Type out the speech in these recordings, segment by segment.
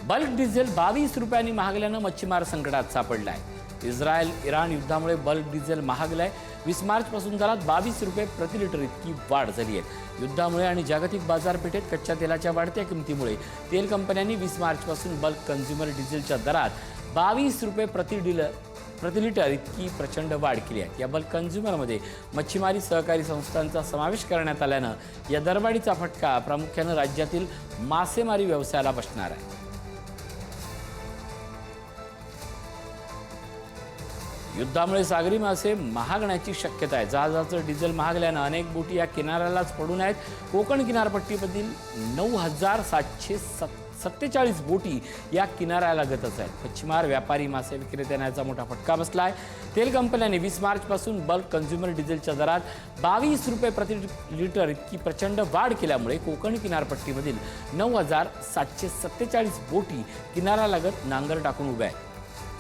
Bulk diesel 22 रुपयांनी महागल्यानं मच्छीमार संकटात सापडलाय। इस्रायल इराण युद्धामुळे बल्क डिझेल महागलाय। 20 मार्चपासून दरात 22 रुपये प्रति लिटर इतकी वाढ झाली आहे। युद्धामुळे आणि जागतिक बाजारपेठेत कच्च्या तेलाच्या वाढत्या किमतीमुळे तेल कंपन्यांनी 20 मार्चपासून बल्क कन्झ्युमर डिझेलच्या दरात 22 रुपये प्रति लिटर इतकी प्रचंड वाढ केली आहे। या बल्क कन्झ्युमरमध्ये मच्छीमारी सहकारी संस्थांचा समावेश करण्यात आल्यानं या दरवाढीचा फटका प्रामुख्यानं राज्यातील मासेमारी व्यवसायाला बसणार आहे। युद्धामुळे सागरी मासे महागण्याची शक्यता आहे। जहाजाचं डिझेल महागल्यानं अनेक बोटी या किनाऱ्यालाच पडून आहेत। कोकण किनारपट्टीमधील 9747 बोटी या किनाऱ्यालगतच आहेत। मच्छीमार व्यापारी मासे विक्रेत्यांना याचा मोठा फटका बसला आहे। तेल कंपन्यांनी 20 मार्चपासून बल्क कन्झ्युमर डिझेलच्या दरात 22 रुपये प्रति लिटर इतकी प्रचंड वाढ केल्यामुळे कोकण किनारपट्टीमधील 9747 बोटी किनाऱ्यालगत नांगर टाकून उभ्या आहेत।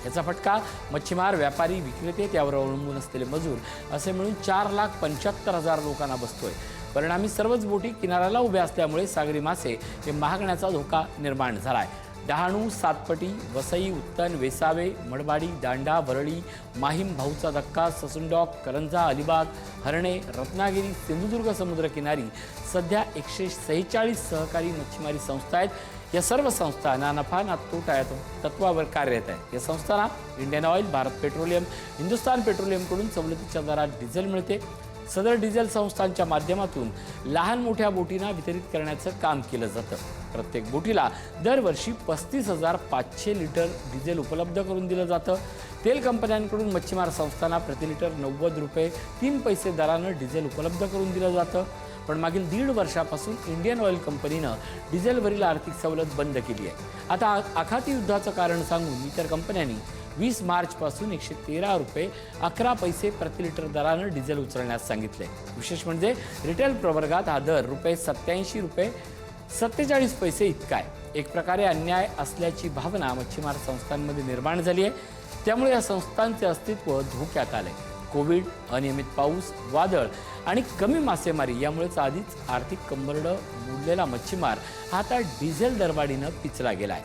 याचा फटका मच्छीमार व्यापारी विक्रेते त्यावर अवलंबून असलेले मजूर असे मिळून 4,75,000 लोकांना बसतोय। परिणामी सर्वच बोटी किनाऱ्याला उभ्या असल्यामुळे सागरी मासे हे महागण्याचा धोका निर्माण झालाय। डहाणू, सातपटी, वसई, उत्तन, वेसावे, मडबाडी, दांडा, वरळी, माहीम, भाऊचा धक्का, ससुंडॉक, करंजा, अलिबाग, हरणे, रत्नागिरी, सिंधुदुर्ग समुद्रकिनारी सध्या 146 सहकारी मच्छीमारी संस्था आहेत। या सर्व संस्था ना नफा ना तोटा या तत्वावर कार्यरत आहेत। या संस्थांना Indian Oil, Bharat Petroleum, Hindustan पेट्रोलियमकडून सवलतीच्या दरात डिझेल मिळते। सदर डिझेल संस्थांच्या माध्यमातून लहान मोठ्या बोटींना वितरित करण्याचं काम केलं जातं। प्रत्येक बोटीला दरवर्षी 35,500 लिटर डिझेल उपलब्ध करून दिलं जातं। तेल कंपन्यांकडून मच्छीमार संस्थांना प्रति लिटर 90 रुपये 3 पैसे दरानं डिझेल उपलब्ध करून दिलं जातं। पण मागील 1.5 वर्षापासून इंडियन ऑइल कंपनीनं डिझेलवरील आर्थिक सवलत बंद केली आहे। आता आखाती युद्धाचं कारण सांगून इतर कंपन्यांनी 20 मार्चपासून 113 रुपये 11 पैसे प्रति लिटर दरानं डिझेल उचलण्यास सांगितले। विशेष म्हणजे रिटेल प्रवर्गात हा दर ₹87 रुपये 47 पैसे इतका आहे। एक प्रकारे अन्याय असल्याची भावना मच्छीमार संस्थांमध्ये निर्माण झाली आहे। त्यामुळे या संस्थांचे अस्तित्व धोक्यात आले। कोविड, अनियमित पाऊस, वादळ आणि कमी मासेमारी यामुळेच आधीच आर्थिक कंबरडं बुडलेला मच्छीमार हा आता डिझेल दरवाढीनं पिचला गेलाय।